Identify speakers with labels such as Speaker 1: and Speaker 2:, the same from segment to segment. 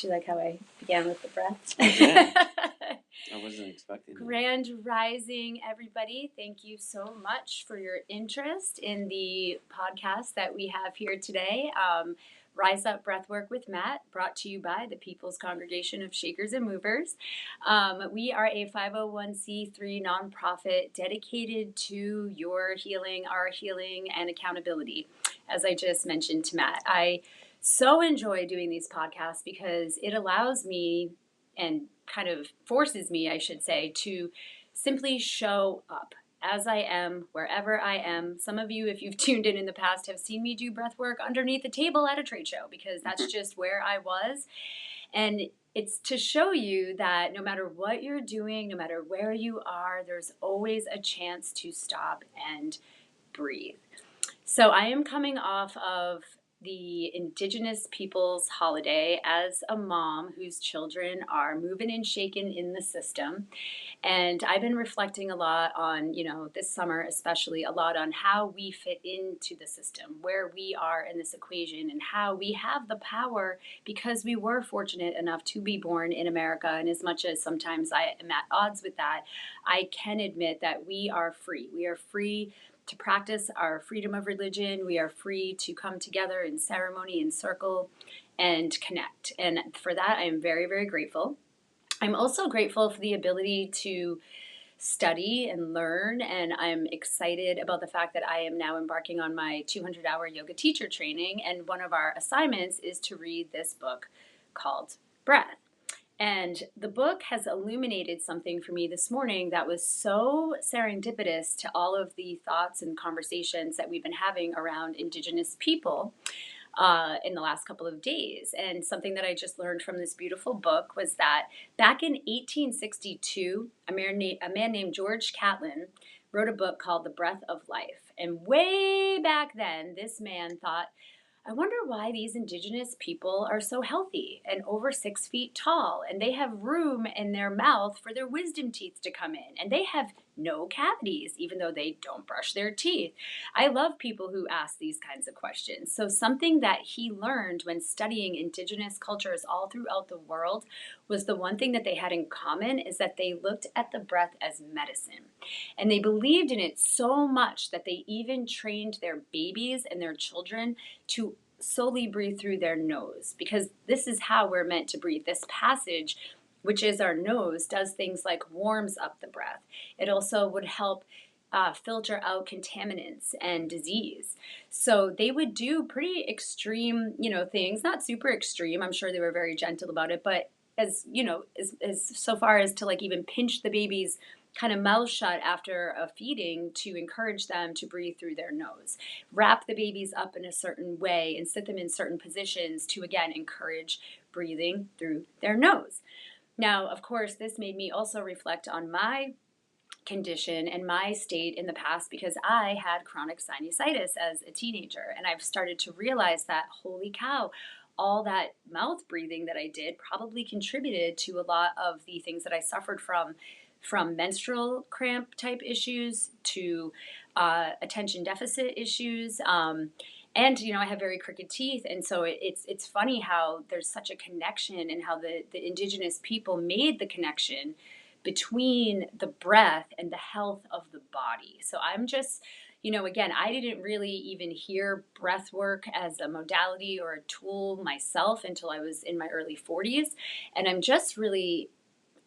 Speaker 1: Do you like how I began with the breath?
Speaker 2: Yeah. I wasn't expecting that.
Speaker 1: Grand Rising, everybody. Thank you so much for your interest in the podcast that we have here today. Rise Up Breathwork with Matt, brought to you by the People's Congregation of Shakers and Movers. We are a 501c3 nonprofit dedicated to your healing, our healing, and accountability, as I just mentioned to Matt. I so enjoy doing these podcasts because it allows me and kind of forces me, I should say, to simply show up as I am, wherever I am. Some of you, if you've tuned in the past, have seen me do breath work underneath the table at a trade show because that's just where I was. And it's to show you that no matter what you're doing, no matter where you are, there's always a chance to stop and breathe. So I am coming off of the Indigenous Peoples holiday as a mom whose children are moving and shaking in the system. And I've been reflecting a lot on, this summer especially, a lot on how we fit into the system, where we are in this equation, and how we have the power because we were fortunate enough to be born in America. And as much as sometimes I am at odds with that, I can admit that we are free. We are free to practice our freedom of religion. We are free to come together in ceremony and circle and connect. And for that, I am very, very grateful. I'm also grateful for the ability to study and learn, and I'm excited about the fact that I am now embarking on my 200-hour yoga teacher training, and one of our assignments is to read this book called Breath. And the book has illuminated something for me this morning that was so serendipitous to all of the thoughts and conversations that we've been having around Indigenous people in the last couple of days. And something that I just learned from this beautiful book was that back in 1862, a man named George Catlin wrote a book called The Breath of Life. And way back then, this man thought, I wonder why these Indigenous people are so healthy and over 6 feet tall, and they have room in their mouth for their wisdom teeth to come in, and they have no cavities, even though they don't brush their teeth. I love people who ask these kinds of questions. So something that he learned when studying Indigenous cultures all throughout the world was the one thing that they had in common is that they looked at the breath as medicine. And they believed in it so much that they even trained their babies and their children to solely breathe through their nose, because this is how we're meant to breathe. This passage, which is our nose, does things like warms up the breath. It also would help filter out contaminants and disease. So they would do pretty extreme, things, not super extreme. I'm sure they were very gentle about it, but as so far as to like even pinch the baby's kind of mouth shut after a feeding to encourage them to breathe through their nose. Wrap the babies up in a certain way and sit them in certain positions to, again, encourage breathing through their nose. Now, of course, this made me also reflect on my condition and my state in the past because I had chronic sinusitis as a teenager. And I've started to realize that, holy cow, all that mouth breathing that I did probably contributed to a lot of the things that I suffered from menstrual cramp type issues to attention deficit issues. And, I have very crooked teeth. And so it's funny how there's such a connection and how the Indigenous people made the connection between the breath and the health of the body. So I'm just, again, I didn't really even hear breath work as a modality or a tool myself until I was in my early 40s. And I'm just really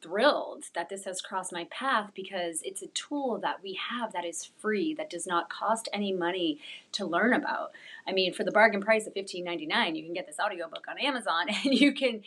Speaker 1: thrilled that this has crossed my path because it's a tool that we have that is free, that does not cost any money to learn about. I mean, for the bargain price of $15.99, you can get this audiobook on Amazon and you can,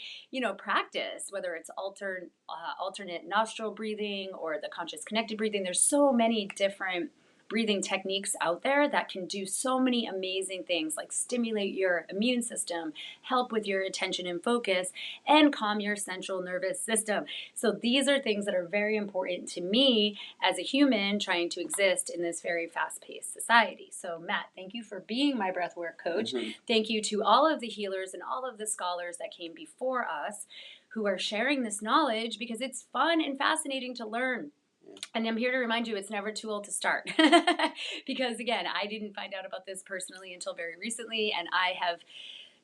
Speaker 1: practice, whether it's alternate nostril breathing or the conscious connected breathing. There's so many different breathing techniques out there that can do so many amazing things like stimulate your immune system, help with your attention and focus, and calm your central nervous system. So these are things that are very important to me as a human trying to exist in this very fast-paced society. So Matt, thank you for being my breathwork coach. Mm-hmm. Thank you to all of the healers and all of the scholars that came before us who are sharing this knowledge because it's fun and fascinating to learn. And I'm here to remind you it's never too old to start because, again, I didn't find out about this personally until very recently, and I have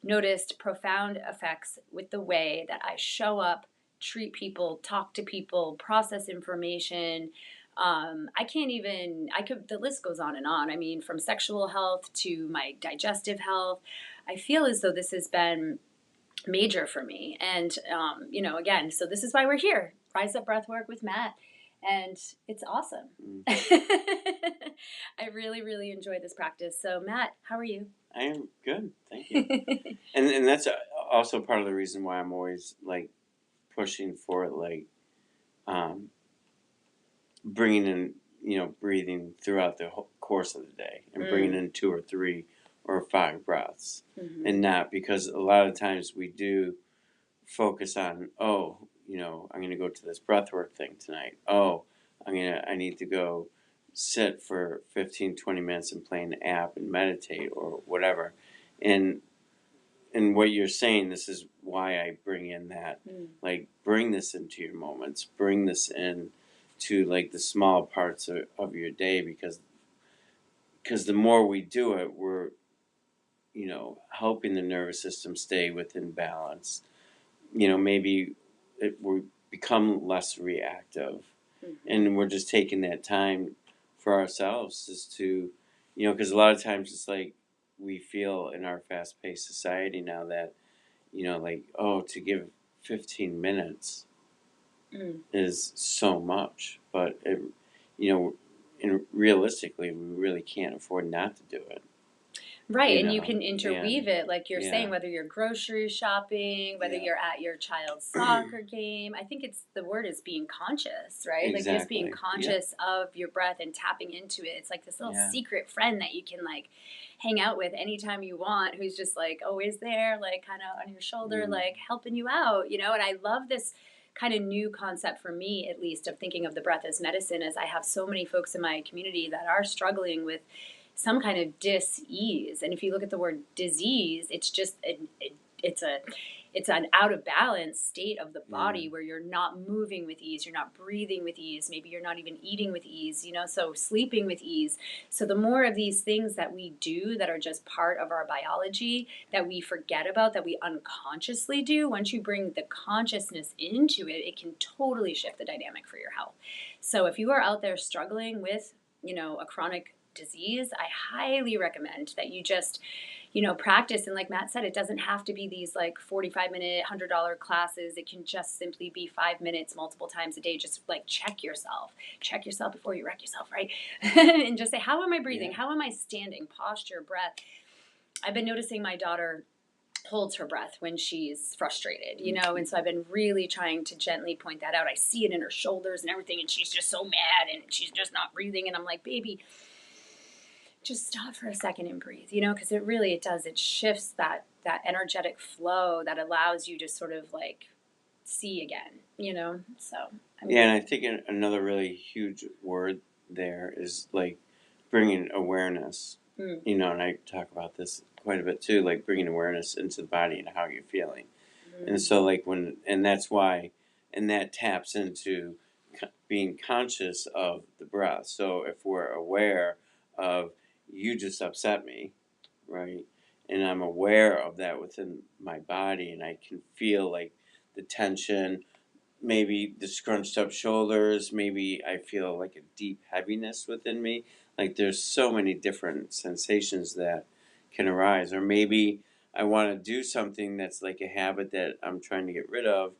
Speaker 1: noticed profound effects with the way that I show up, treat people, talk to people, process information. The list goes on and on. I mean, from sexual health to my digestive health, I feel as though this has been major for me. And, again, so this is why we're here. Rise Up Breathwork with Matt. And it's awesome. I really, really enjoy this practice. So, Matt, how are you?
Speaker 2: I am good, thank you. and that's also part of the reason why I'm always like pushing for like bringing in breathing throughout the whole course of the day and bringing in 2 or 3 or 5 breaths, and not because a lot of times we do focus on I'm going to go to this breathwork thing tonight. I need to go sit for 15-20 minutes and play an app and meditate or whatever. And what you're saying, this is why I bring in that, like, bring this into your moments, bring this in to like the small parts of your day, because the more we do it, we're helping the nervous system stay within balance. Maybe we become less reactive, and we're just taking that time for ourselves, just to, because a lot of times it's like we feel in our fast-paced society now that, to give 15 minutes is so much, but realistically, we really can't afford not to do it.
Speaker 1: Right, and you can interweave it, like you're saying, whether you're grocery shopping, whether you're at your child's soccer game. I think the word is being conscious, right?
Speaker 2: Exactly.
Speaker 1: Like just being conscious of your breath and tapping into it. It's like this little secret friend that you can like hang out with anytime you want, who's just like always there, like kind of on your shoulder, like helping you out, And I love this kind of new concept for me, at least, of thinking of the breath as medicine, as I have so many folks in my community that are struggling with some kind of dis-ease. And if you look at the word disease, it's just it's an out of balance state of the body where you're not moving with ease, you're not breathing with ease, maybe you're not even eating with ease, so sleeping with ease. So the more of these things that we do that are just part of our biology that we forget about, that we unconsciously do, once you bring the consciousness into it, it can totally shift the dynamic for your health. So if you are out there struggling with, a chronic disease, I highly recommend that you just, practice. And like Matt said, it doesn't have to be these like 45-minute, $100 classes. It can just simply be 5 minutes multiple times a day. Just like check yourself before you wreck yourself, right? And just say, how am I breathing? How am I standing? Posture, breath. I've been noticing my daughter holds her breath when she's frustrated, and so I've been really trying to gently point that out. I see it in her shoulders and everything, and she's just so mad and she's just not breathing, and I'm like, baby, just stop for a second and breathe, because it does. It shifts that energetic flow that allows you to sort of like see again, so.
Speaker 2: And I think another really huge word there is like bringing awareness, and I talk about this quite a bit too, like bringing awareness into the body and how you're feeling. And so like and that's why, and that taps into being conscious of the breath. So if we're aware of, you just upset me, right? And I'm aware of that within my body, and I can feel like the tension, maybe the scrunched up shoulders, maybe I feel like a deep heaviness within me. Like there's so many different sensations that can arise. Or maybe I want to do something that's like a habit that I'm trying to get rid of,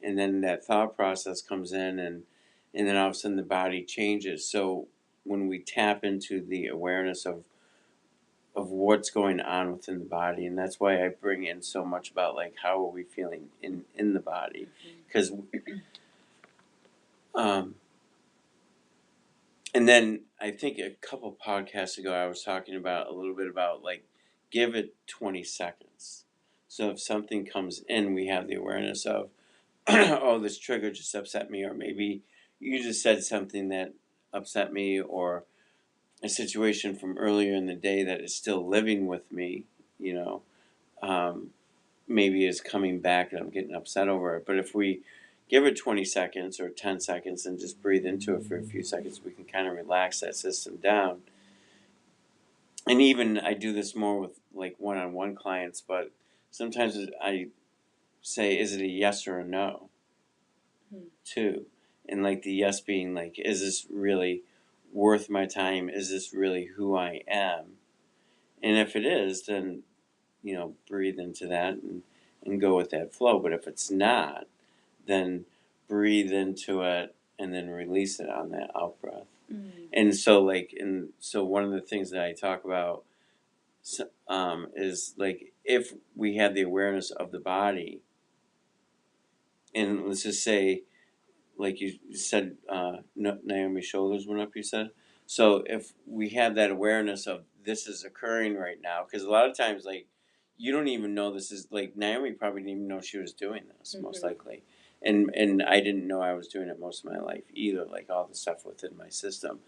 Speaker 2: and then that thought process comes in, and then all of a sudden the body changes. So when we tap into the awareness of what's going on within the body, and that's why I bring in so much about like how are we feeling in the body, because and then I think a couple podcasts ago I was talking about a little bit about like give it 20 seconds. So if something comes in, we have the awareness of oh, this trigger just upset me, or maybe you just said something that upset me, or a situation from earlier in the day that is still living with me, maybe is coming back and I'm getting upset over it. But if we give it 20 seconds or 10 seconds and just breathe into it for a few seconds, we can kind of relax that system down. And even I do this more with like one-on-one clients, but sometimes I say, is it a yes or a no, too? And like the yes being like, is this really worth my time? Is this really who I am? And if it is, then, breathe into that and go with that flow. But if it's not, then breathe into it and then release it on that out breath. And so one of the things that I talk about is like, if we had the awareness of the body, and let's just say, like you said, Naomi's shoulders went up, you said. So if we have that awareness of this is occurring right now, because a lot of times, like, you don't even know this is, like, Naomi probably didn't even know she was doing this, most likely. And I didn't know I was doing it most of my life either, like all the stuff within my system.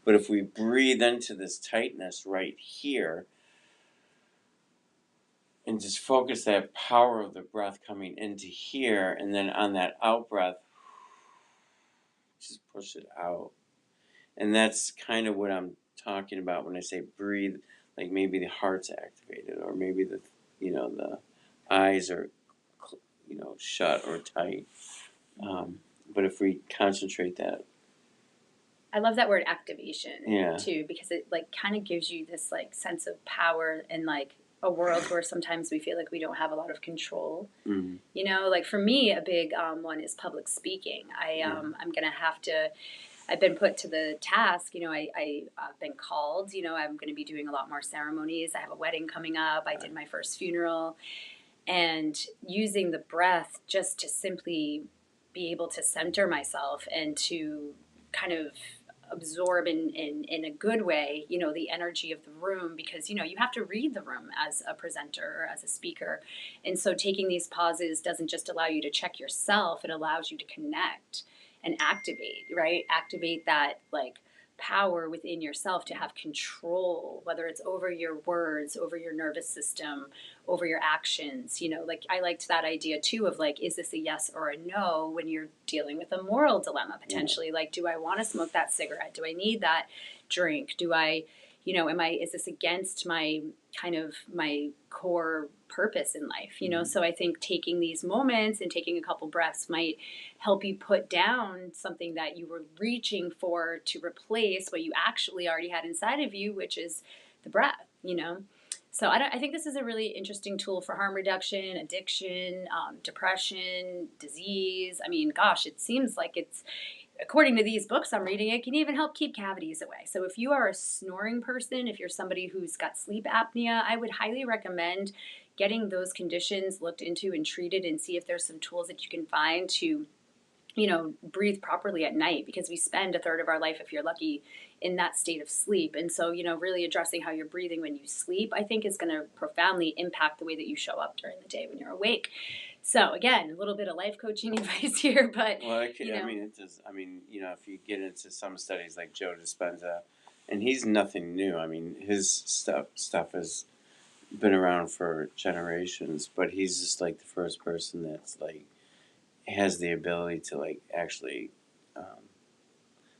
Speaker 2: But if we breathe into this tightness right here and just focus that power of the breath coming into here, and then on that out breath, just push it out. And that's kind of what I'm talking about when I say breathe, like maybe the heart's activated, or maybe the eyes are, shut or tight. But if we concentrate that.
Speaker 1: I love that word activation too, because it like kind of gives you this like sense of power in like a world where sometimes we feel like we don't have a lot of control. Like for me, a big one is public speaking. I'm gonna have to. I've been put to the task. I've been called. I'm going to be doing a lot more ceremonies. I have a wedding coming up. I did my first funeral, and using the breath just to simply be able to center myself and to kind of absorb in a good way, the energy of the room, because, you have to read the room as a presenter or as a speaker. And so taking these pauses doesn't just allow you to check yourself, it allows you to connect and activate, right? Activate that like power within yourself to have control, whether it's over your words, over your nervous system, over your actions. Like I liked that idea too of like, is this a yes or a no when you're dealing with a moral dilemma potentially? Like, do I want to smoke that cigarette? Do I need that drink? Do I, is this against my kind of my core purpose in life? So I think taking these moments and taking a couple breaths might help you put down something that you were reaching for to replace what you actually already had inside of you, which is the breath. So I think this is a really interesting tool for harm reduction, addiction, depression, disease. I mean, gosh, it seems like it's, according to these books I'm reading, it can even help keep cavities away. So if you are a snoring person, if you're somebody who's got sleep apnea, I would highly recommend getting those conditions looked into and treated, and see if there's some tools that you can find to breathe properly at night, because we spend a third of our life, if you're lucky, in that state of sleep. And so, really addressing how you're breathing when you sleep, I think is going to profoundly impact the way that you show up during the day when you're awake. So again, a little bit of life coaching advice here, but
Speaker 2: well, it does. I mean, if you get into some studies like Joe Dispenza, and he's nothing new. I mean, his stuff has been around for generations, but he's just like the first person that's like has the ability to like actually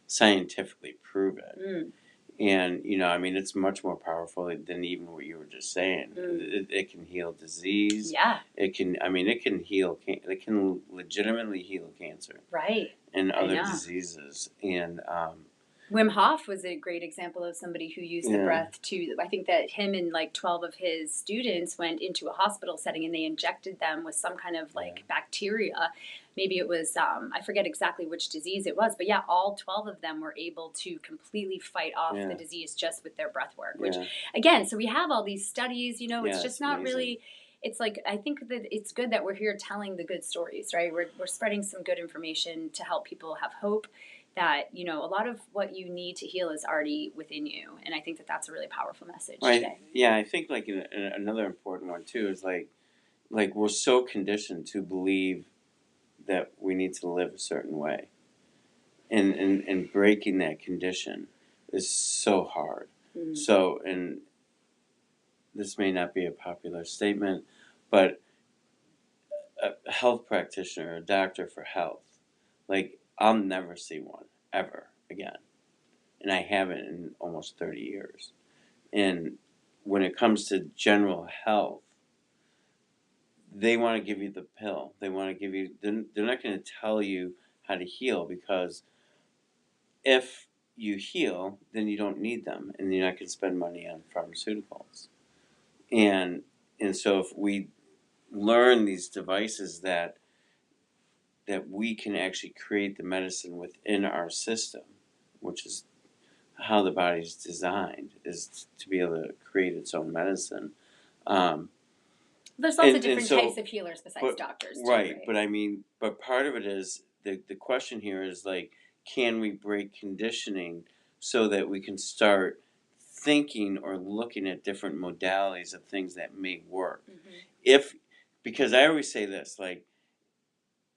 Speaker 2: scientifically prove it. And it's much more powerful than even what you were just saying. It can heal disease.
Speaker 1: Yeah.
Speaker 2: It can heal. It can legitimately heal cancer.
Speaker 1: Right.
Speaker 2: And other diseases. And
Speaker 1: Wim Hof was a great example of somebody who used the breath to, I think that him and like 12 of his students went into a hospital setting and they injected them with some kind of like bacteria. Maybe it was, I forget exactly which disease it was, but yeah, all 12 of them were able to completely fight off the disease just with their breath work, which again, so we have all these studies, it's just not amazing. Really, it's like, I think that it's good that we're here telling the good stories, right? We're spreading some good information to help people have hope that, a lot of what you need to heal is already within you. And I think that that's a really powerful message today.
Speaker 2: Yeah, I think like another important one too is like we're so conditioned to believe that we need to live a certain way. And breaking that condition is so hard. So, and this may not be a popular statement, but a health practitioner, a doctor for health, like I'll never see one ever again. And I haven't in almost 30 years. And when it comes to general health, they want to give you the pill. They want to give you. They're not going to tell you how to heal, because if you heal, then you don't need them, and you're not going to spend money on pharmaceuticals. And so if we learn these devices that we can actually create the medicine within our system, which is how the body's designed, is to be able to create its own medicine.
Speaker 1: There's lots of different types of healers besides doctors, too,
Speaker 2: right? But I mean, but part of it is the question here is like, can we break conditioning so that we can start thinking or looking at different modalities of things that may work? If Because I always say this, like,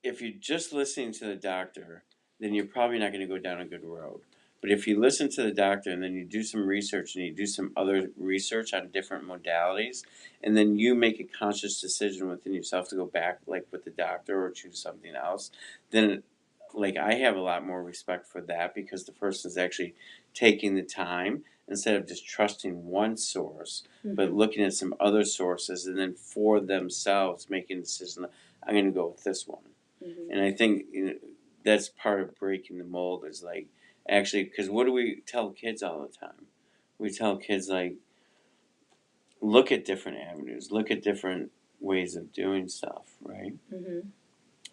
Speaker 2: if you're just listening to the doctor, then you're probably not going to go down a good road. But if you listen to the doctor and then you do some research and you do some other research on different modalities, and then you make a conscious decision within yourself to go back, like with the doctor, or choose something else, then, like, I have a lot more respect for that, because the person is actually taking the time, instead of just trusting one source, but looking at some other sources, and then for themselves making a decision. I'm going to go with this one. And I think, that's part of breaking the mold, is like, actually, because what do we tell kids all the time? We tell kids, like, look at different avenues, look at different ways of doing stuff, right?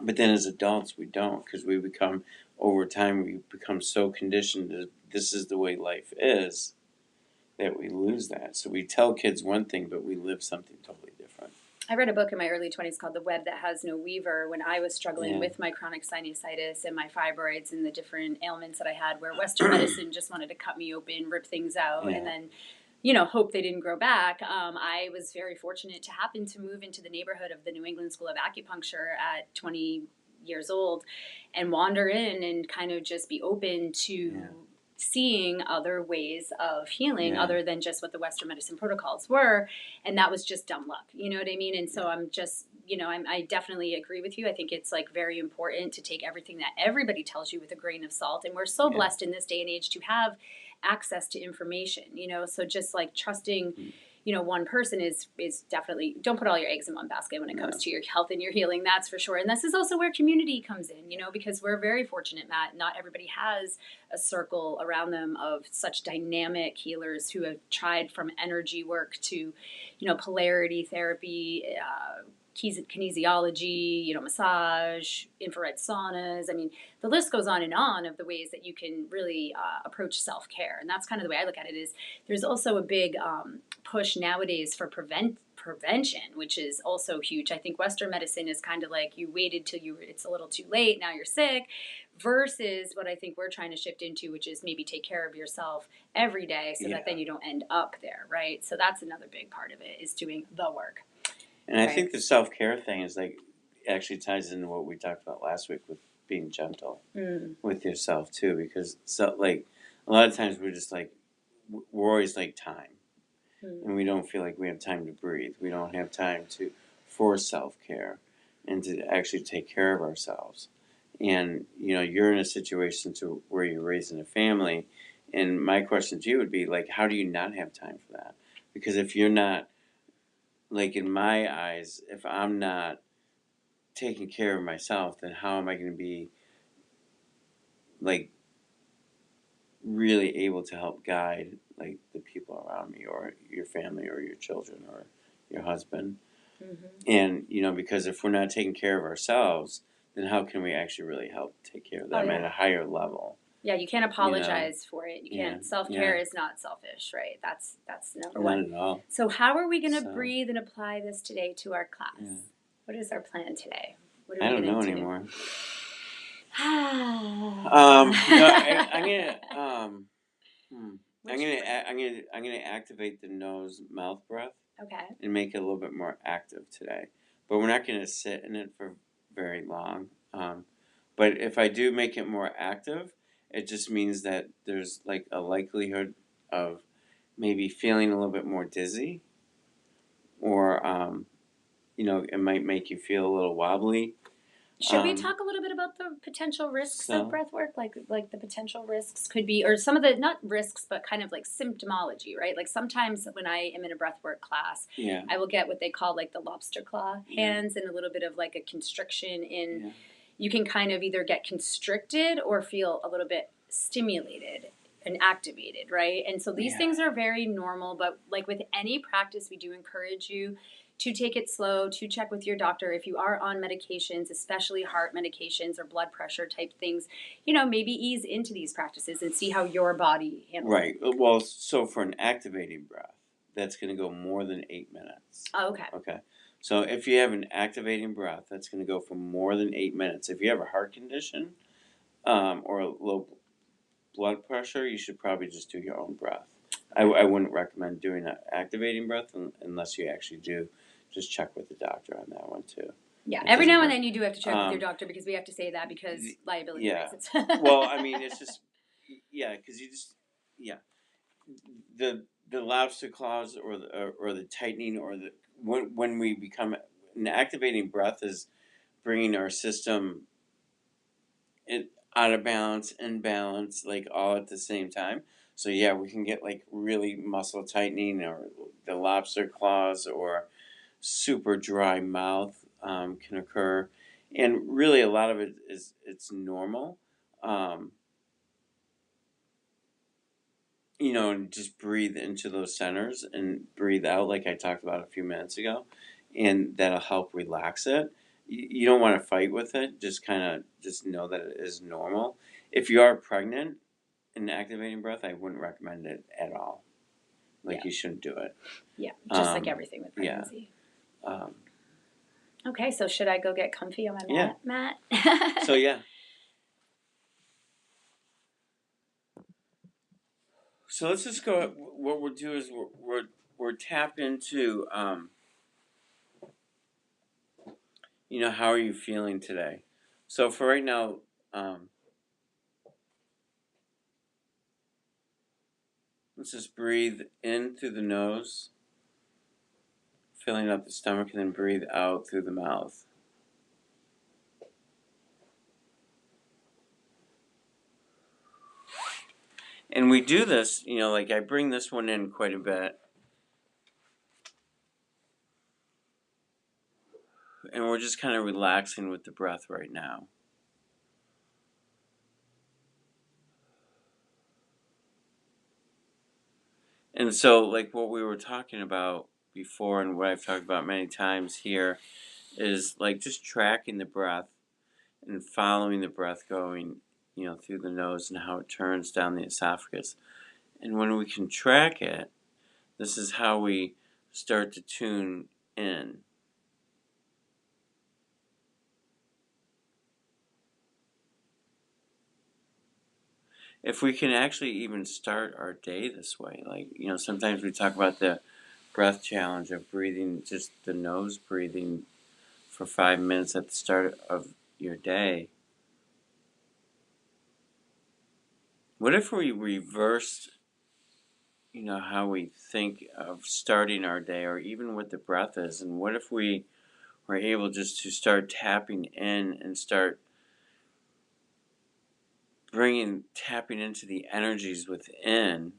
Speaker 2: But then as adults, we don't, because we become, over time, we become so conditioned that this is the way life is, that we lose that. So we tell kids one thing, but we live something totally different.
Speaker 1: I read a book in my early 20s called The Web That Has No Weaver, when I was struggling with my chronic sinusitis and my fibroids and the different ailments that I had, where Western medicine just wanted to cut me open, rip things out, and then, hope they didn't grow back. I was very fortunate to happen to move into the neighborhood of the New England School of Acupuncture at 20 years old and wander in and kind of just be open to seeing other ways of healing other than just what the Western medicine protocols were. And that was just dumb luck. You know what I mean? And so I'm just, I definitely agree with you. I think it's like very important to take everything that everybody tells you with a grain of salt. And we're so blessed in this day and age to have access to information, so just like trusting, one person is definitely, don't put all your eggs in one basket when it comes to your health and your healing. That's for sure. And this is also where community comes in, because we're very fortunate, Matt. Not everybody has a circle around them of such dynamic healers who have tried from energy work to, polarity therapy, kinesiology, massage, infrared saunas. I mean, the list goes on of the ways that you can really approach self-care. And that's kind of the way I look at it. Is there's also a big push nowadays for prevention, which is also huge. I think Western medicine is kind of like, you waited till it's a little too late, now you're sick, versus what I think we're trying to shift into, which is maybe take care of yourself every day so that then you don't end up there, right? So that's another big part of it, is doing the work.
Speaker 2: And I think the self-care thing is, like, actually ties into what we talked about last week with being gentle with yourself too, because like, a lot of times we're just like, we're always like time, and we don't feel like we have time to breathe. We don't have time for self-care and to actually take care of ourselves. And you're in a situation where you're raising a family, and my question to you would be, like, how do you not have time for that? Because if you're not, like, in my eyes, if I'm not taking care of myself, then how am I going to be, like, really able to help guide, like, the people around me, or your family, or your children, or your husband? And because if we're not taking care of ourselves, then how can we actually really help take care of them at a higher level?
Speaker 1: Yeah, you can't apologize for it. You can't. Self-care is not selfish, right? That's number one.
Speaker 2: Not at all.
Speaker 1: So how are we going to breathe and apply this today to our class? What is our plan today? What are we
Speaker 2: I don't know
Speaker 1: do?
Speaker 2: anymore. I'm gonna activate the nose mouth breath.
Speaker 1: Okay.
Speaker 2: And make it a little bit more active today, but we're not gonna sit in it for very long. But if I do make it more active, it just means that there's, like, a likelihood of maybe feeling a little bit more dizzy, or it might make you feel a little wobbly.
Speaker 1: Should we talk a little bit about the potential risks of
Speaker 2: So,
Speaker 1: breath work? Like the potential risks could be, or some of the, not risks, but kind of like symptomology, right? Like sometimes when I am in a breath work class,
Speaker 2: yeah,
Speaker 1: I will get what they call like the lobster claw
Speaker 2: yeah,
Speaker 1: hands and a little bit of like a constriction in,
Speaker 2: yeah,
Speaker 1: you can kind of either get constricted or feel a little bit stimulated and activated, right? And so these
Speaker 2: yeah.
Speaker 1: things are very normal, but like with any practice, we do encourage you to take it slow, to check with your doctor if you are on medications, especially heart medications or blood pressure type things. Maybe ease into these practices and see how your body handles
Speaker 2: Right.
Speaker 1: it.
Speaker 2: Well, so for an activating breath, that's going to go more than 8 minutes.
Speaker 1: Oh, okay.
Speaker 2: Okay. So if you have an activating breath, that's going to go for more than 8 minutes. If you have a heart condition or a low blood pressure, you should probably just do your own breath. I wouldn't recommend doing an activating breath unless you actually do. Just check with the doctor on that one too.
Speaker 1: Yeah,
Speaker 2: It
Speaker 1: every
Speaker 2: doesn't
Speaker 1: now and
Speaker 2: hurt.
Speaker 1: then you do have to check with your doctor because we have to say that because liability
Speaker 2: Yeah.
Speaker 1: reasons.
Speaker 2: Well, I mean, it's just because you just the lobster claws or the tightening or the when we become an activating breath is bringing our system out of balance, in balance, like all at the same time. So yeah, we can get like really muscle tightening or the lobster claws or super dry mouth can occur, and really a lot of it is it's normal. Um, and just breathe into those centers and breathe out, like I talked about a few minutes ago, and that'll help relax it. You don't want to fight with it. Just kind of just know that it is normal. If you are pregnant, an activating breath, I wouldn't recommend it at all. Like
Speaker 1: Yeah.
Speaker 2: you shouldn't do it.
Speaker 1: Yeah, just like everything with
Speaker 2: Yeah.
Speaker 1: pregnancy.
Speaker 2: Um,
Speaker 1: Okay, so should I go get comfy on my
Speaker 2: Yeah.
Speaker 1: mat, Matt?
Speaker 2: so yeah. So let's just go. What we'll do is we're tapped into. How are you feeling today? So for right now, um, let's just breathe in through the nose, filling up the stomach, and then breathe out through the mouth. And we do this, like I bring this one in quite a bit. And we're just kind of relaxing with the breath right now. And so, like what we were talking about before, and what I've talked about many times here, is like just tracking the breath and following the breath going, through the nose and how it turns down the esophagus. And when we can track it, this is how we start to tune in. If we can actually even start our day this way, like, sometimes we talk about the breath challenge of breathing, just the nose breathing for 5 minutes at the start of your day. What if we reversed, how we think of starting our day or even what the breath is? And what if we were able just to start tapping in and start tapping into the energies within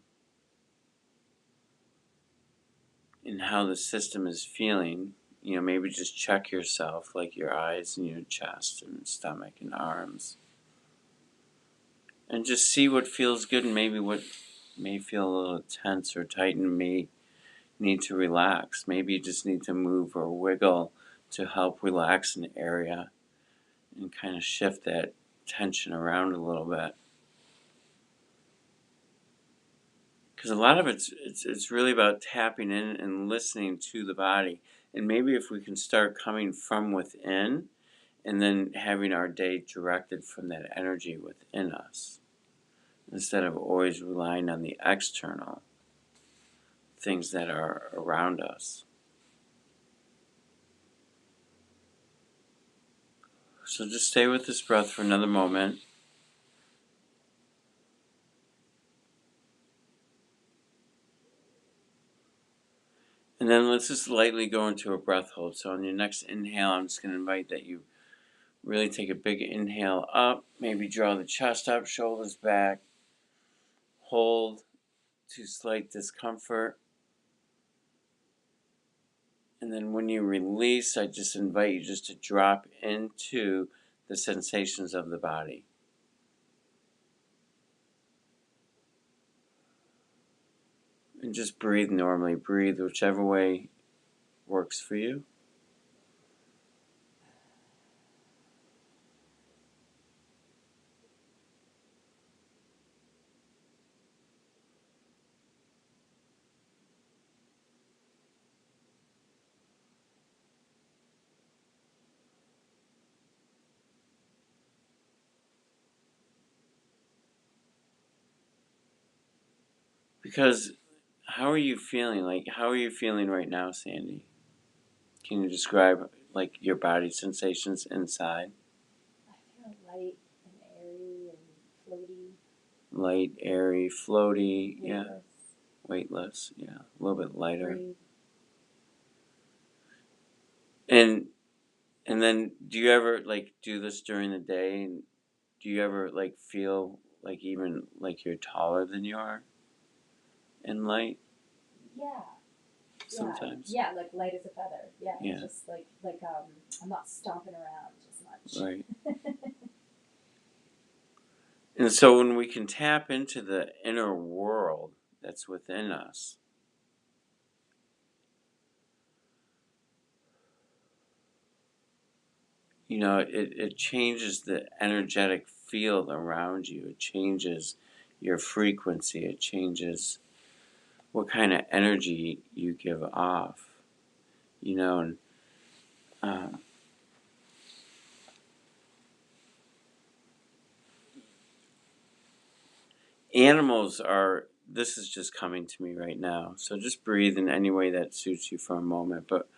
Speaker 2: and how the system is feeling? Maybe just check yourself, like your eyes and your chest and stomach and arms. And just see what feels good and maybe what may feel a little tense or tight and may need to relax. Maybe you just need to move or wiggle to help relax an area and kind of shift that tension around a little bit. Because a lot of it's really about tapping in and listening to the body. And maybe if we can start coming from within and then having our day directed from that energy within us, instead of always relying on the external things that are around us. So just stay with this breath for another moment. And then let's just lightly go into a breath hold. So on your next inhale, I'm just going to invite that you Really take a big inhale up. Maybe draw the chest up, shoulders back. Hold to slight discomfort. And then when you release, I just invite you just to drop into the sensations of the body. And just breathe normally. Breathe whichever way works for you. Because how are you feeling? Like, how are you feeling right now, Sandy? Can you describe, like, your body sensations inside?
Speaker 1: I feel light and airy and floaty.
Speaker 2: Light, airy, floaty,
Speaker 1: Weightless.
Speaker 2: yeah. Weightless, yeah. A little bit lighter.
Speaker 1: Free.
Speaker 2: And then, do you ever, like, do this during the day? And do you ever, like, feel, like, even, like, you're taller than you are in light?
Speaker 1: Yeah.
Speaker 2: Sometimes.
Speaker 1: Yeah, like light as a feather. Yeah.
Speaker 2: Yeah.
Speaker 1: Just like I'm not stomping around as much.
Speaker 2: Right. And so when we can tap into the inner world that's within us, you know, it changes the energetic field around you. It changes your frequency. It changes what kind of energy you give off. You know, and um, animals are, this is just coming to me right now. So just breathe in any way that suits you for a moment. But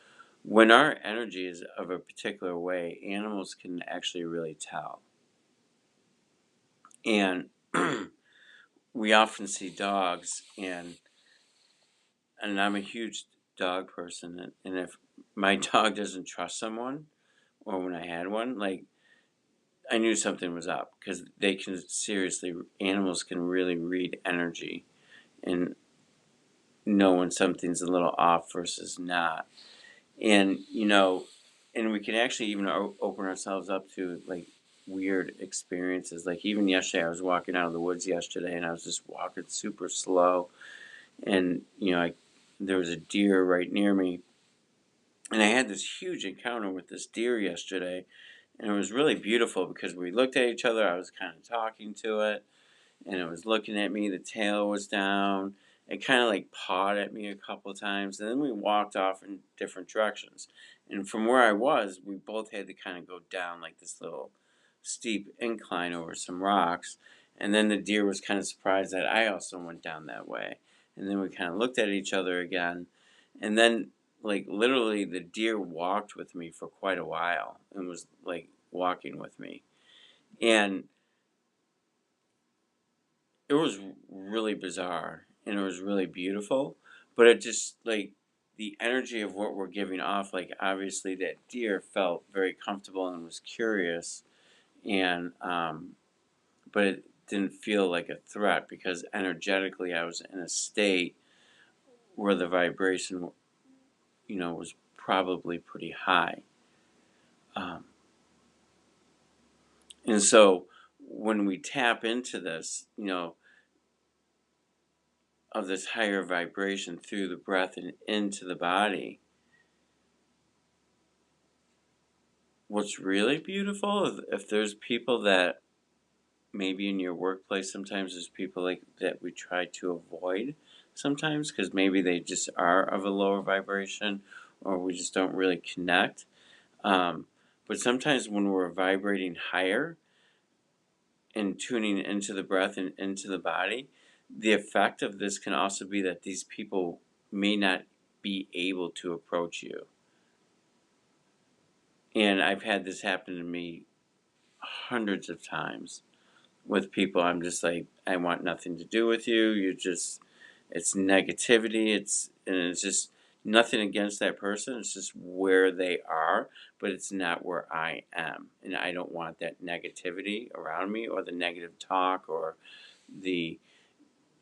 Speaker 2: when our energy is of a particular way, animals can actually really tell. And we often see dogs, and I'm a huge dog person, and if my dog doesn't trust someone, or when I had one, like, I knew something was up, because they can seriously, animals can really read energy and know when something's a little off versus not. And, you know, and we can actually even open ourselves up to, like, weird experiences. Like, even yesterday, I was walking out of the woods yesterday, and I was just walking super slow, and, you know, there was a deer right near me, and I had this huge encounter with this deer yesterday, and it was really beautiful because we looked at each other. I was kind of talking to it, and it was looking at me. The tail was down. It kind of like pawed at me a couple of times, and then we walked off in different directions. And from where I was, we both had to kind of go down like this little steep incline over some rocks. And then the deer was kind of surprised that I also went down that way. And then we kind of looked at each other again. And then, like, literally, the deer walked with me for quite a while and was, like, walking with me. And it was really bizarre and it was really beautiful, but it just, like, the energy of what we're giving off, like, obviously that deer felt very comfortable and was curious, and but it didn't feel like a threat because energetically I was in a state where the vibration, you know, was probably pretty high. um, and so when we tap into this, you know, of this higher vibration through the breath and into the body, what's really beautiful is if there's people that maybe in your workplace, sometimes there's people like that we try to avoid sometimes because maybe they just are of a lower vibration or we just don't really connect. But sometimes when we're vibrating higher and tuning into the breath and into the body, the effect of this can also be that these people may not be able to approach you. And I've had this happen to me hundreds of times with people. I'm just like, I want nothing to do with you. You're just, it's negativity. And it's just nothing against that person. It's just where they are, but it's not where I am. And I don't want that negativity around me, or the negative talk, or the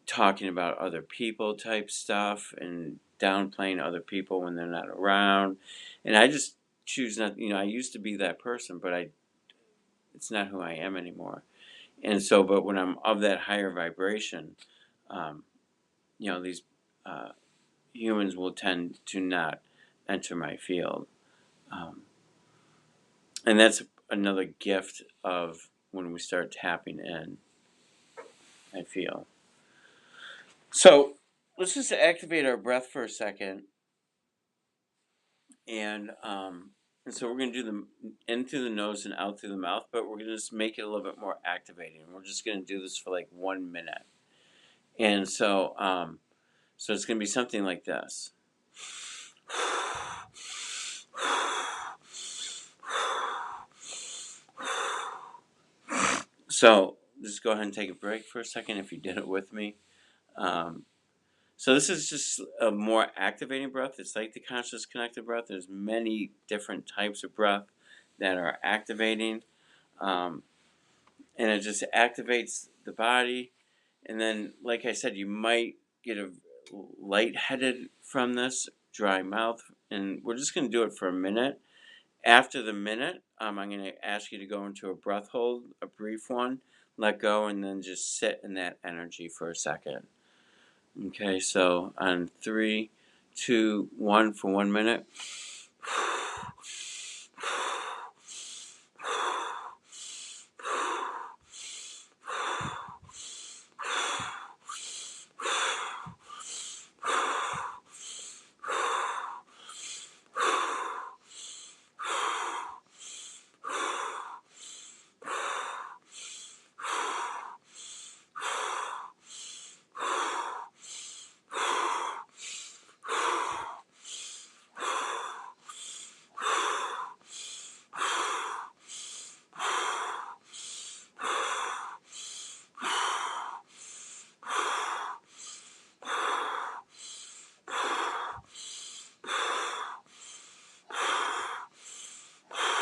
Speaker 2: talking about other people type stuff, and downplaying other people when they're not around. And I just choose not, I used to be that person, but it's not who I am anymore. And so, but when I'm of that higher vibration, um, these uh, humans will tend to not enter my field. Um, and that's another gift of when we start tapping in, I feel. So let's just activate our breath for a second. And so we're going to do them in through the nose and out through the mouth, but we're going to just make it a little bit more activating. We're just going to do this for like 1 minute. And so it's going to be something like this. So just go ahead and take a break for a second if you did it with me. So this is just a more activating breath. It's like the conscious connected breath. There's many different types of breath that are activating. And it just activates the body. And then, like I said, you might get a lightheaded from this, dry mouth. And we're just going to do it for a minute. After the minute, I'm going to ask you to go into a breath hold, a brief one, let go, and then just sit in that energy for a second. Okay, so on 3, 2, 1 for 1 minute.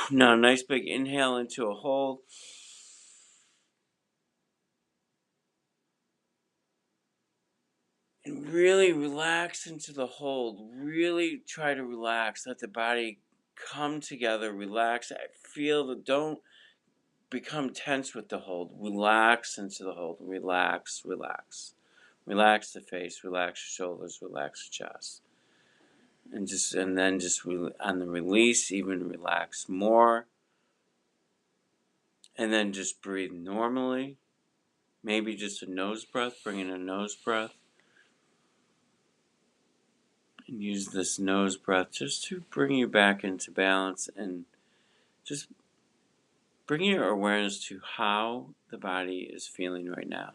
Speaker 2: Now, nice big inhale into a hold. And really relax into the hold. Really try to relax. Let the body come together. Relax. Don't become tense with the hold. Relax into the hold. Relax, relax. Relax the face. Relax your shoulders. Relax your chest. And then on the release, even relax more. And then just breathe normally. Maybe just a nose breath. Bring in a nose breath. And use this nose breath just to bring you back into balance, and just bring your awareness to how the body is feeling right now.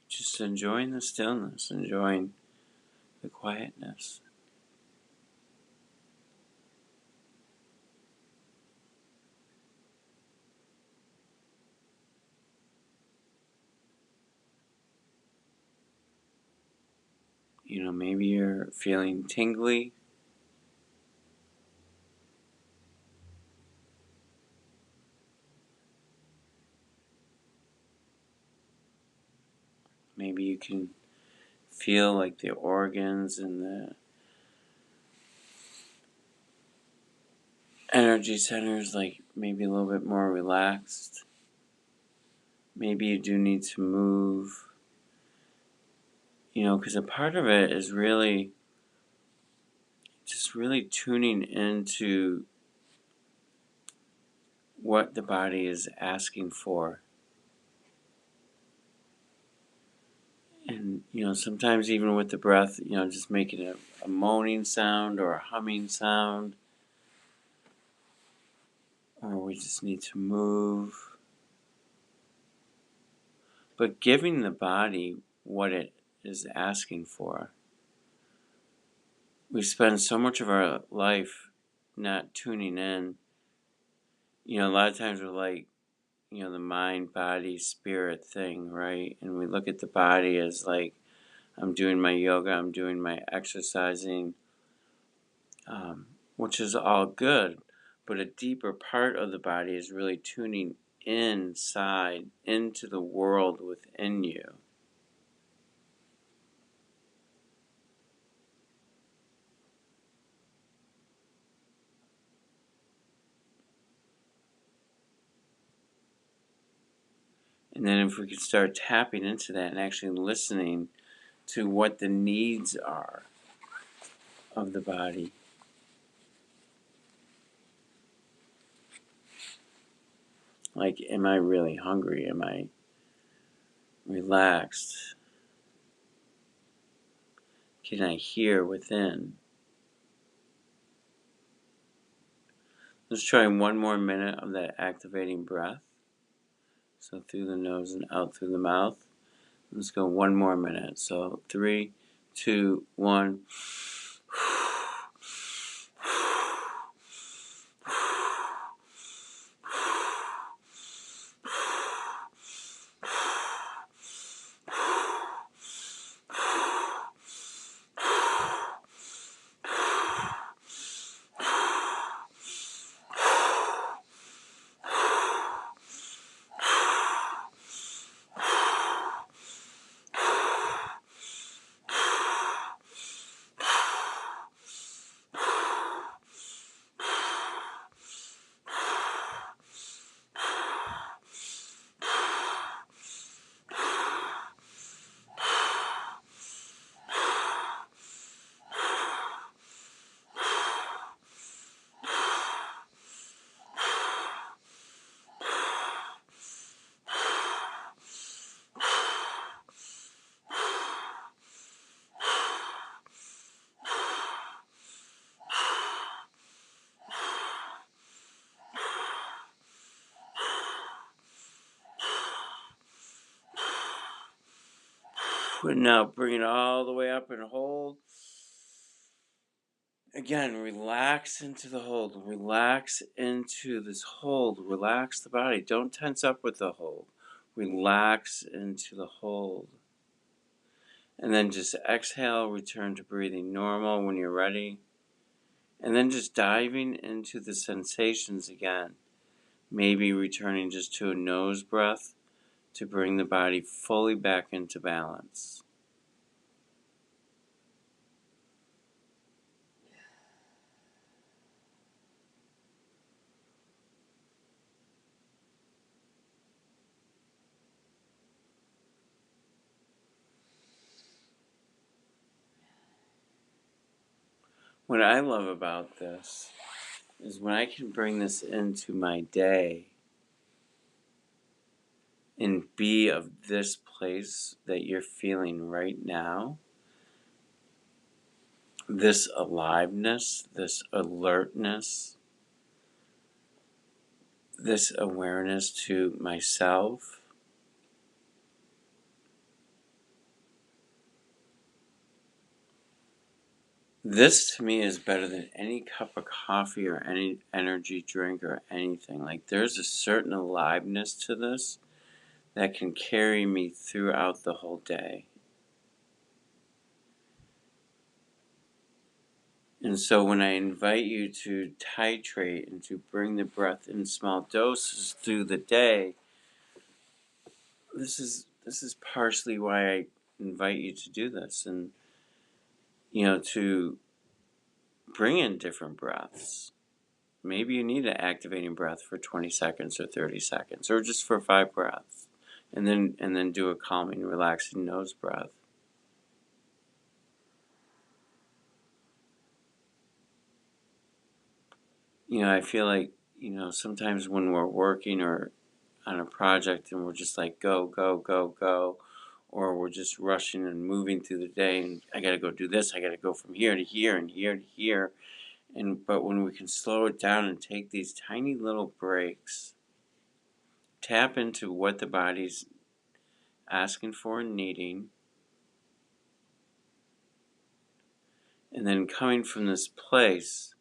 Speaker 2: Just enjoying the stillness, enjoying the quietness. Maybe you're feeling tingly. Maybe you can feel like the organs and the energy centers, like maybe a little bit more relaxed. Maybe you do need to move, because a part of it is really just really tuning into what the body is asking for. And, sometimes even with the breath, just making a moaning sound or a humming sound, or we just need to move. But giving the body what it is asking for. We spend so much of our life not tuning in. A lot of times we're like, the mind, body, spirit thing, right? And we look at the body as like, I'm doing my yoga, I'm doing my exercising, which is all good. But a deeper part of the body is really tuning inside, into the world within you. And then if we could start tapping into that and actually listening to what the needs are of the body. Like, am I really hungry? Am I relaxed? Can I hear within? Let's try one more minute of that activating breath. So through the nose and out through the mouth. Let's go one more minute. So 3, 2, 1. Now bring it all the way up and hold. Again, relax into the hold. Relax into this hold. Relax the body. Don't tense up with the hold. Relax into the hold. And then just exhale, return to breathing normal when you're ready. And then just diving into the sensations again. Maybe returning just to a nose breath to bring the body fully back into balance. What I love about this is when I can bring this into my day and be of this place that you're feeling right now, this aliveness, this alertness, this awareness to myself. This to me is better than any cup of coffee or any energy drink or anything. Like, there's a certain aliveness to this that can carry me throughout the whole day. And so when I invite you to titrate and to bring the breath in small doses through the day, this is partially why I invite you to do this, and to bring in different breaths. Maybe you need an activating breath for 20 seconds or 30 seconds, or just for 5 breaths, and then do a calming, relaxing nose breath. I feel like sometimes when we're working or on a project and we're just like go, go, go, go, or we're just rushing and moving through the day, and I gotta go do this, I gotta go from here to here and here to here, But when we can slow it down and take these tiny little breaks, tap into what the body's asking for and needing, and then coming from this place,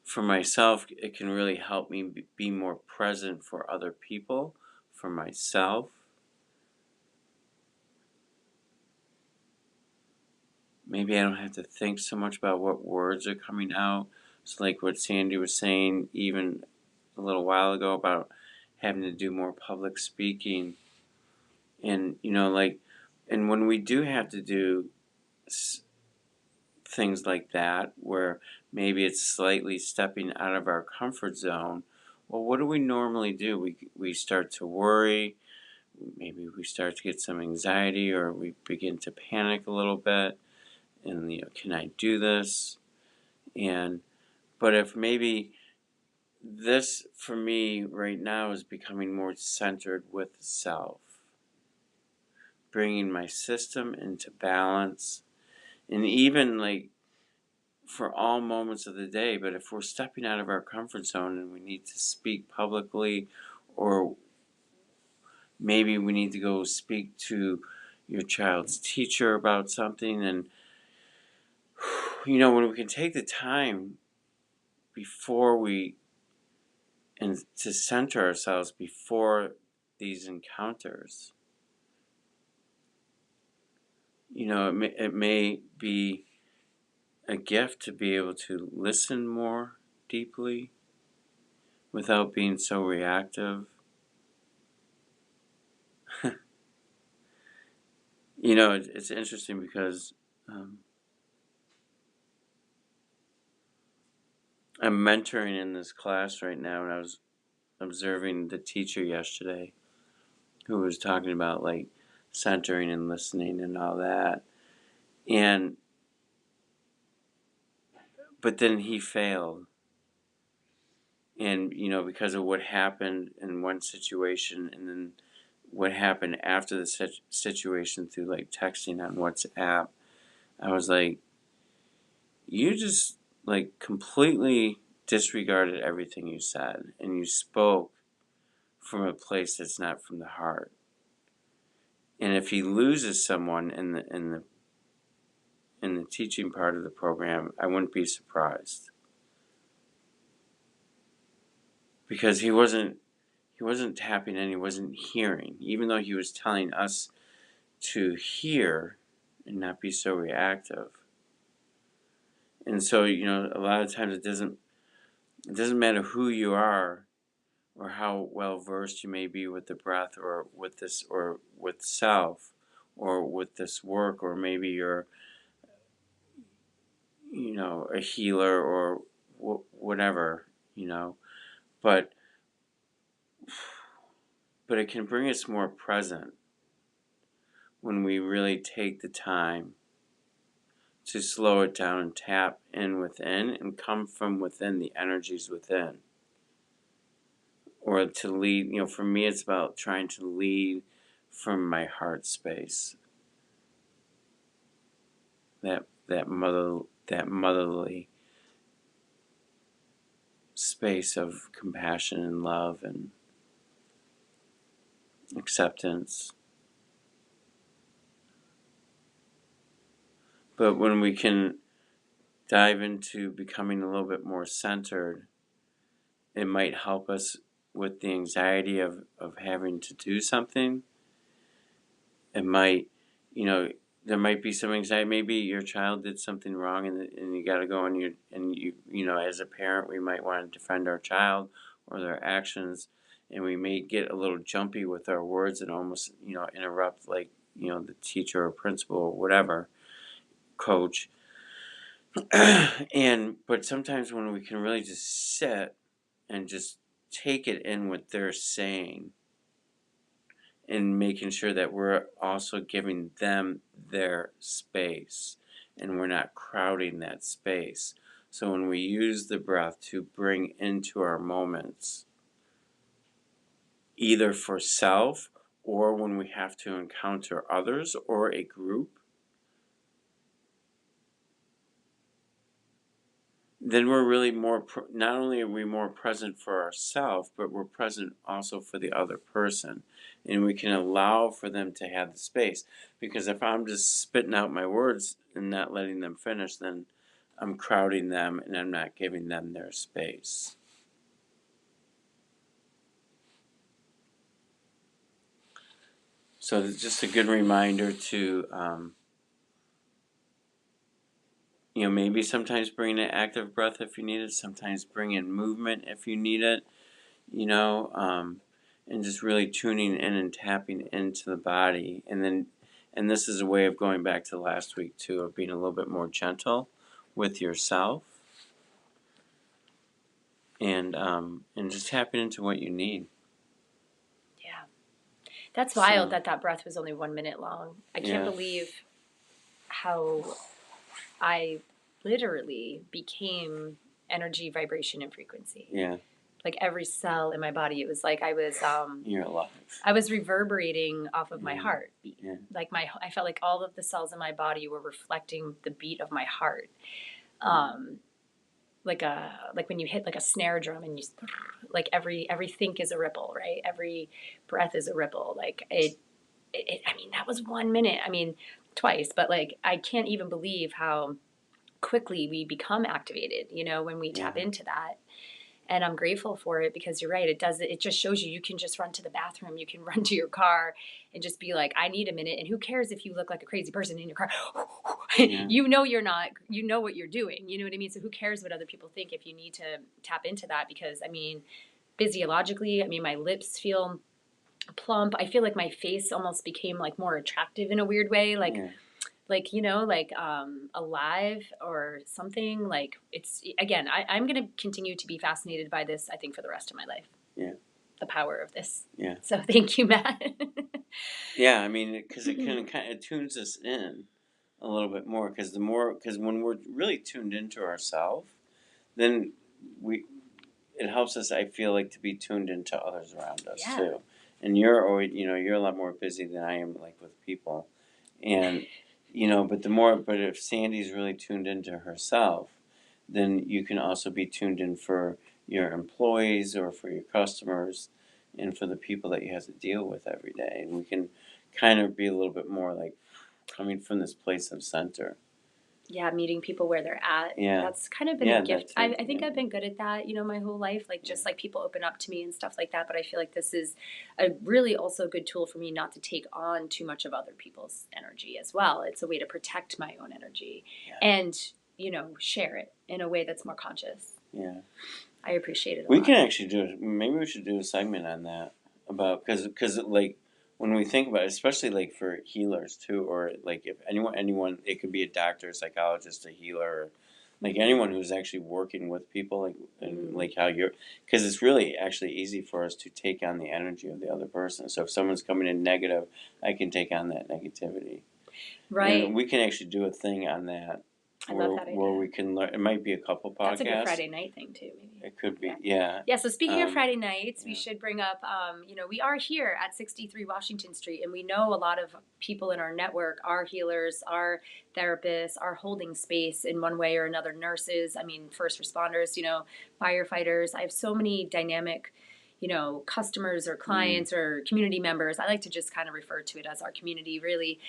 Speaker 2: for myself, it can really help me be more present for other people, for myself. Maybe I don't have to think so much about what words are coming out. It's like what Sandy was saying even a little while ago about having to do more public speaking. And, and when we do have to do things like that, where maybe it's slightly stepping out of our comfort zone, well, what do we normally do? We start to worry. Maybe we start to get some anxiety, or we begin to panic a little bit. And, can I do this? But if maybe this, for me, right now is becoming more centered with self, bringing my system into balance, and even for all moments of the day. But if we're stepping out of our comfort zone and we need to speak publicly, or maybe we need to go speak to your child's teacher about something, and when we can take the time before and to center ourselves before these encounters, it may be a gift to be able to listen more deeply without being so reactive. It's interesting because I'm mentoring in this class right now, and I was observing the teacher yesterday who was talking about centering and listening and all that. But then he failed. And, because of what happened in one situation, and then what happened after the situation through texting on WhatsApp, I was like, you just completely disregarded everything you said, and you spoke from a place that's not from the heart. And if he loses someone in the teaching part of the program, I wouldn't be surprised, because he wasn't tapping in, he wasn't hearing, even though he was telling us to hear and not be so reactive. And so, a lot of times it doesn't matter who you are, or how well versed you may be with the breath, or with this, or with self, or with this work, or maybe you're a healer, or whatever, but it can bring us more present when we really take the time to slow it down and tap in within and come from within, the energies within. Or to lead, for me it's about trying to lead from my heart space. That motherly space of compassion and love and acceptance. But when we can dive into becoming a little bit more centered, it might help us with the anxiety of having to do something. It might, there might be some anxiety. Maybe your child did something wrong, and you got to go and you as a parent, we might want to defend our child or their actions, and we may get a little jumpy with our words and almost, interrupt the teacher or principal or whatever, coach. But sometimes when we can really just sit and just take it in what they're saying, and making sure that we're also giving them their space, and we're not crowding that space. So when we use the breath to bring into our moments, either for self or when we have to encounter others or a group, then we're really not only are we more present for ourselves, but we're present also for the other person. And we can allow for them to have the space. Because if I'm just spitting out my words and not letting them finish, then I'm crowding them and I'm not giving them their space. So it's just a good reminder to, maybe sometimes bring in an active breath if you need it, sometimes bring in movement if you need it, and just really tuning in and tapping into the body. And this is a way of going back to last week too, of being a little bit more gentle with yourself, and just tapping into what you need.
Speaker 1: Yeah. That's wild that breath was only 1 minute long. I can't believe how I literally became energy, vibration, and frequency.
Speaker 2: Yeah.
Speaker 1: Like every cell in my body, it was like I was
Speaker 2: You're alive.
Speaker 1: I was reverberating off of my heartbeat.
Speaker 2: Yeah.
Speaker 1: Like I felt like all of the cells in my body were reflecting the beat of my heart. Like when you hit like a snare drum and you like every think is a ripple, right? Every breath is a ripple. Like it I mean, that was 1 minute. I mean, twice, but like I can't even believe how quickly we become activated, when we tap into that. And I'm grateful for it because you're right. It just shows you can just run to the bathroom. You can run to your car and just be like, I need a minute. And who cares if you look like a crazy person in your car? You're not, you know what you're doing. You know what I mean? So who cares what other people think if you need to tap into that? Because I mean, physiologically, I mean, my lips feel plump. I feel like my face almost became like more attractive in a weird way. Like, alive or something. Like it's, again, I'm going to continue to be fascinated by this, I think, for the rest of my life.
Speaker 2: Yeah.
Speaker 1: The power of this.
Speaker 2: Yeah.
Speaker 1: So thank you, Matt.
Speaker 2: Yeah, I mean, because it tunes us in a little bit more. Because when we're really tuned into ourselves, then it helps us, I feel like, to be tuned into others around us too. And you're always, you're a lot more busy than I am, like with people, and but if Sandy's really tuned into herself, then you can also be tuned in for your employees or for your customers and for the people that you have to deal with every day. And we can kind of be a little bit more like coming from this place of center.
Speaker 1: Yeah, meeting people where they're at.
Speaker 2: Yeah.
Speaker 1: That's kind of been a gift. I think I've been good at that, my whole life. Like just like people open up to me and stuff like that. But I feel like this is a really also a good tool for me not to take on too much of other people's energy as well. It's a way to protect my own energy and, share it in a way that's more conscious.
Speaker 2: Yeah.
Speaker 1: I appreciate it a lot.
Speaker 2: We can actually maybe we should do a segment on that about, because like, when we think about it, especially like for healers too, or like if anyone, it could be a doctor, psychologist, a healer, or like anyone who's actually working with people, like and like how because it's really actually easy for us to take on the energy of the other person. So if someone's coming in negative, I can take on that negativity. Right. And we can actually do a thing on that.
Speaker 1: I love that idea.
Speaker 2: Where we can learn. It might be a couple podcasts.
Speaker 1: That's a good Friday night thing too, maybe.
Speaker 2: It could be, yeah.
Speaker 1: Yeah, so speaking of Friday nights, we should bring up, we are here at 63 Washington Street, and we know a lot of people in our network are healers, are therapists, are holding space in one way or another, nurses, first responders, firefighters. I have so many dynamic customers or clients or community members. I like to just kind of refer to it as our community, really.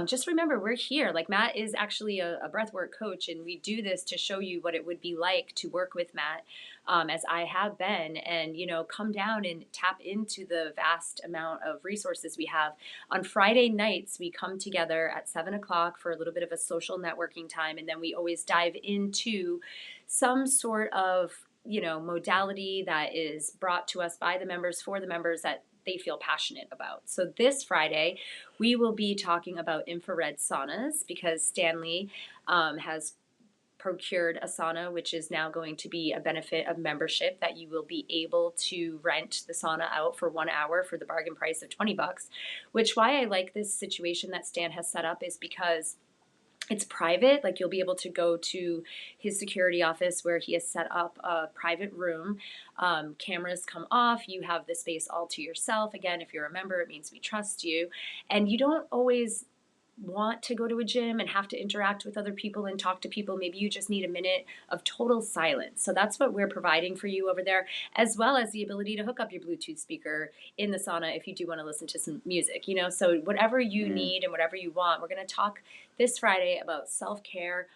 Speaker 1: Just remember, we're here. Like Matt is actually a breathwork coach, and we do this to show you what it would be like to work with Matt, as I have been, and, come down and tap into the vast amount of resources we have. On Friday nights, we come together at 7:00 for a little bit of a social networking time, and then we always dive into some sort of modality that is brought to us by the members for the members that they feel passionate about. So this Friday, we will be talking about infrared saunas because Stanley has procured a sauna, which is now going to be a benefit of membership, that you will be able to rent the sauna out for 1 hour for the bargain price of $20, which why I like this situation that Stan has set up is because It's private. Like, you'll be able to go to his security office where he has set up a private room. Cameras come off. You have the space all to yourself. Again, if you're a member, it means we trust you. And you don't always want to go to a gym and have to interact with other people and talk to people. Maybe you just need a minute of total silence. So that's what we're providing for you over there, as well as the ability to hook up your Bluetooth speaker in the sauna if you do want to listen to some music, you know? So whatever you need and whatever you want, we're going to talk this Friday about self-care,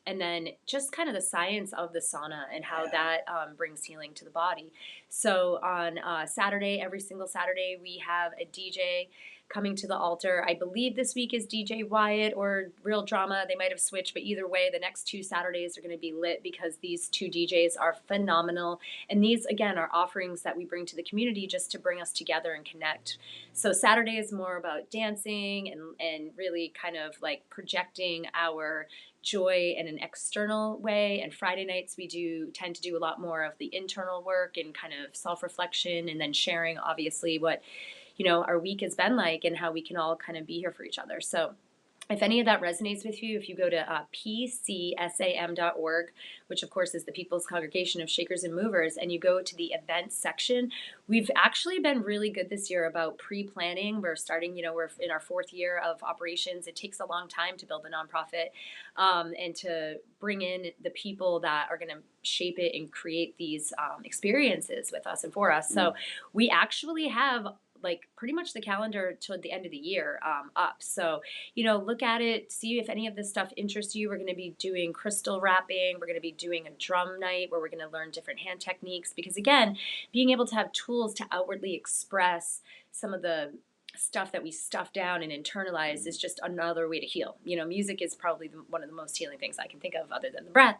Speaker 1: and then just kind of the science of the sauna and how that brings healing to the body. So on Saturday, every single Saturday, we have a DJ coming to the altar. I believe this week is DJ Wyatt or Real Drama. They might have switched, but either way, the next 2 Saturdays are going to be lit because these 2 DJs are phenomenal. And these, again, are offerings that we bring to the community just to bring us together and connect. So Saturday is more about dancing and really kind of like projecting our joy in an external way. And Friday nights we tend to do a lot more of the internal work and kind of self-reflection, and then sharing obviously what our week has been like and how we can all kind of be here for each other. So if any of that resonates with you, if you go to pcsam.org, which of course is the People's Congregation of Shakers and Movers, and you go to the events section, we've actually been really good this year about pre-planning. We're starting, we're in our 4th year of operations. It takes a long time to build a nonprofit and to bring in the people that are going to shape it and create these experiences with us and for us. So we actually have like pretty much the calendar till the end of the year up. So, look at it, see if any of this stuff interests you. We're going to be doing crystal wrapping. We're going to be doing a drum night where we're going to learn different hand techniques, because again, being able to have tools to outwardly express some of the stuff that we stuff down and internalize is just another way to heal. Music is probably one of the most healing things I can think of other than the breath.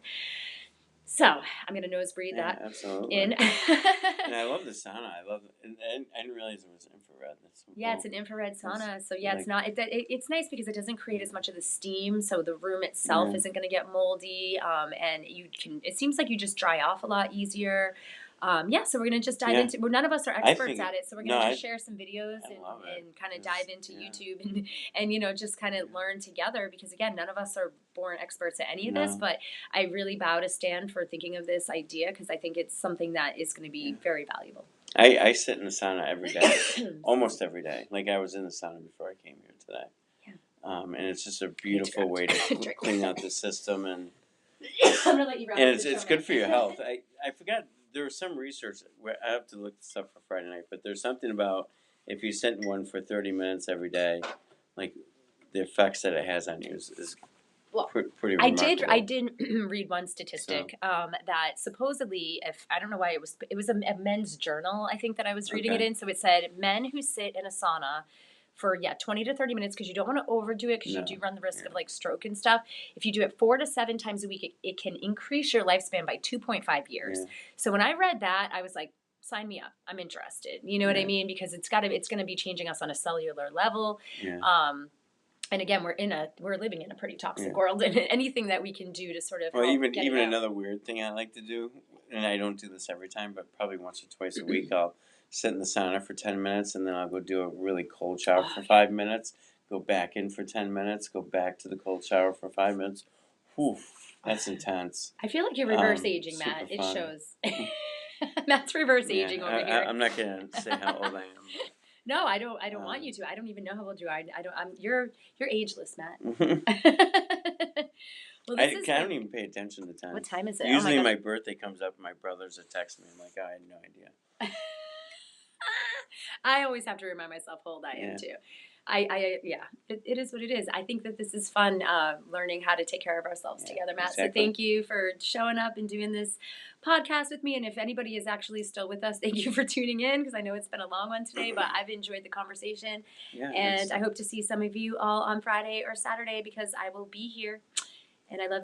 Speaker 1: So I'm going to nose breathe that
Speaker 2: absolutely.
Speaker 1: in.
Speaker 2: And I love the sauna. I love it. And I didn't realize it was infrared. That's so cool.
Speaker 1: It's an infrared sauna. So it's not. It's nice because it doesn't create as much of the steam. So the room itself isn't going to get moldy. And it seems like you just dry off a lot easier. So we're going to just dive into. Well, none of us are experts at it, so we're going to just share some videos and kind of dive into YouTube and just kind of learn together. Because again, none of us are born experts at any of this, but I really bow to Stan for thinking of this idea, because I think it's something that is going to be very valuable.
Speaker 2: I sit in the sauna every day, almost every day. Like I was in the sauna before I came here today. And it's just a beautiful way to clean out the system, and
Speaker 1: I'm gonna let you wrap
Speaker 2: and it's good for your health. I forgot. There was some research where I have to look this up for Friday night, but there's something about if you sit in one for 30 minutes every day, like the effects that it has on you is pretty remarkable.
Speaker 1: I did read one statistic that supposedly, if I don't know why it was a men's journal, I think, that I was reading it in. So it said men who sit in a sauna for 20 to 30 minutes, because you don't want to overdo it, because you do run the risk of like stroke and stuff. If you do it 4 to 7 times a week, it can increase your lifespan by 2.5 years. So when I read that, I was like, sign me up. I'm interested. You know what I mean? Because it's going to be changing us on a cellular level. And again, we're living in a pretty toxic world, and anything that we can do to sort of
Speaker 2: even another weird thing I like to do, and I don't do this every time, but probably once or twice a week, I'll sit in the sauna for 10 minutes, and then I'll go do a really cold shower for 5 minutes, go back in for 10 minutes, go back to the cold shower for 5 minutes. Whew, that's intense.
Speaker 1: I feel like you're reverse aging, Matt. It shows. Matt's reverse aging over here.
Speaker 2: I'm not going to say how old I am. But.
Speaker 1: No, I don't want you to. I don't even know how old you are. You're ageless, Matt. Well,
Speaker 2: I don't even pay attention to time.
Speaker 1: What time is it?
Speaker 2: Usually my birthday comes up and my brothers are texting me. I'm like, I had no idea.
Speaker 1: I always have to remind myself how old I am too. It is what it is. I think that this is fun, learning how to take care of ourselves together, Matt. Exactly. So thank you for showing up and doing this podcast with me. And if anybody is actually still with us, thank you for tuning in, because I know it's been a long one today, but I've enjoyed the conversation. And I hope to see some of you all on Friday or Saturday, because I will be here. And I love